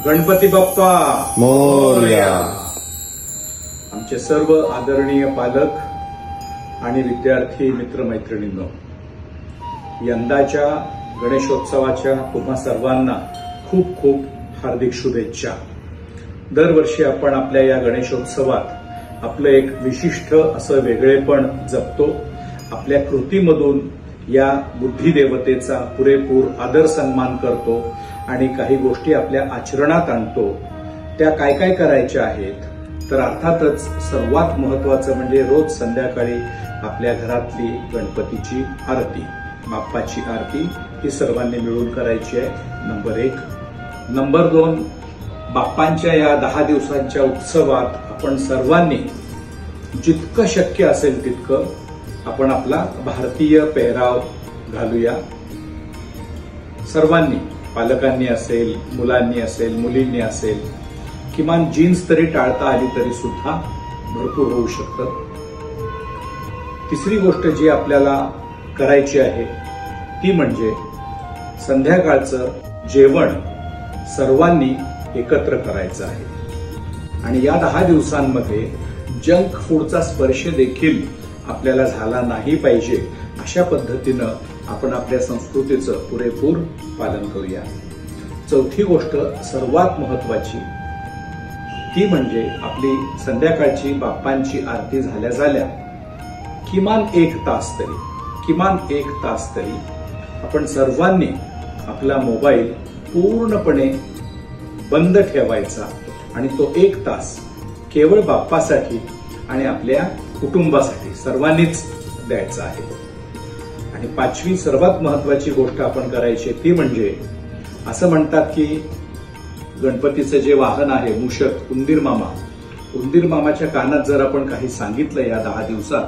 गणपती बाप्पा मोरया। आमचे सर्व आदरणीय पालक आणि विद्यार्थी मित्रमैत्रिणींनो, यंदाच्या गणेशोत्सवाच्या तुम्हा सर्वांना खूप खूप हार्दिक शुभेच्छा। दरवर्षी आपण आपल्या या गणेशोत्सवात आपलं एक विशिष्ट असं वेगळेपण जपतो। आपल्या कृतीमधून या बुद्धिदेवतेचा पुरेपूर आदर सन्मान करतो आणि काही गोष्टी आपल्या आचरणात आणतो। त्या काय काय करायच्या आहेत, तर अर्थातच सर्वात महत्वाचं म्हणजे रोज संध्याकाळी आपल्या घरातली गणपतीची आरती, बाप्पाची आरती ही सर्वांनी मिळून करायची आहे, नंबर 1। नंबर 2, बाप्पांच्या या 10 दिवसांच्या उत्सवात आपण सर्वांनी जितकं शक्य असेल तितकं आपण आपला भारतीय पेहराव घालूया। सर्वांनी, पालकांनी असेल, मुलांनी असेल, मुलींनी असेल, किमान जीन्स तरी टाळता आली तरी सुद्धा भरपूर होऊ शकतं। तिसरी गोष्ट जी आपल्याला करायची आहे ती म्हणजे संध्याकाळचं जेवण सर्वांनी एकत्र करायचं आहे आणि या 10 दिवसांमध्ये जंक फूडचा स्पर्श देखील आपल्याला झाला नाही पाहिजे, अशा पद्धतीनं आपण आपल्या संस्कृतीचं पुरेपूर पालन करूया। चौथी गोष्ट सर्वात महत्वाची ती म्हणजे आपली संध्याकाळची बाप्पांची आरती झाल्या किमान 1 तास तरी आपण सर्वांनी आपला मोबाईल पूर्णपणे बंद ठेवायचा आणि तो 1 तास केवळ बाप्पासाठी आणि आपल्या कुटुंबासाठी सर्वांनीच द्यायचा आहे। आणि 5वी सर्वात महत्वाची गोष्ट आपण करायची ती म्हणजे असं म्हणतात की गणपतीचं जे वाहन आहे मूषक, उंदीर मामाच्या कानात जर आपण काही सांगितलं या 10 दिवसात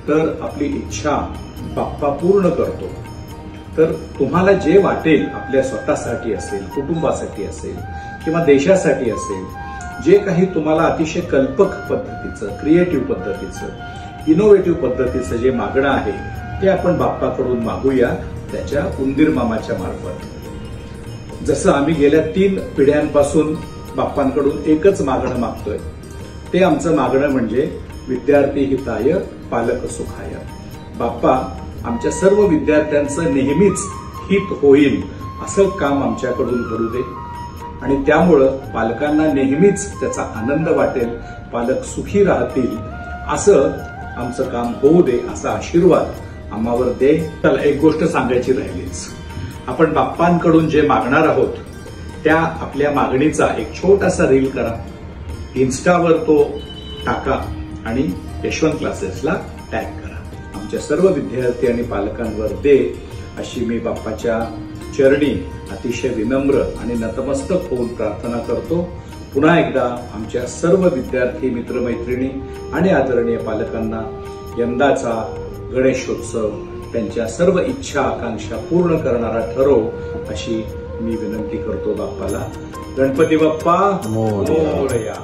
तर आपली इच्छा बाप्पा पूर्ण करतो। तर तुम्हाला जे वाटेल, आपल्या स्वतःसाठी असेल, कुटुंबासाठी असेल किंवा देशासाठी असेल, जे काही तुम्हाला अतिशय कल्पक पद्धतीचं, क्रिएटिव्ह पद्धतीचं, इनोव्हेटिव्ह पद्धतीचं जे मागणं आहे ते आपण बाप्पाकडून मागूया, त्याच्या उंदीर मामाच्या मार्फत। जसं आम्ही गेल्या 3 पिढ्यांपासून बाप्पांकडून एकच मागणं मागतोय, ते आमचं मागणं म्हणजे विद्यार्थी हिताय पालक सुखाय। बाप्पा आमच्या सर्व विद्यार्थ्यांचं नेहमीच हित होईल असं काम आमच्याकडून घडू दे आणि त्यामुळं पालकांना नेहमीच त्याचा आनंद वाटेल, पालक सुखी राहतील असं आमचं काम होऊ दे, असा आशीर्वाद आम्हावर दे। चला, एक गोष्ट सांगायची राहिलीच, आपण बाप्पांकडून जे मागणार आहोत त्या आपल्या मागणीचा एक छोटासा रील करा, इन्स्टावर तो टाका आणि यशवंत क्लासेसला टॅग करा। आमच्या सर्व विद्यार्थी आणि पालकांवर दे अशी मी बाप्पाच्या चरणी अतिशय विनम्र आणि नतमस्तक होऊन प्रार्थना करतो। पुन्हा एकदा आमच्या सर्व विद्यार्थी मित्रमैत्रिणी आणि आदरणीय पालकांना यंदाचा गणेशोत्सव त्यांच्या सर्व इच्छा आकांक्षा पूर्ण करणारा ठरो अशी मी विनंती करतो बाप्पाला। गणपती बाप्पा मोरया।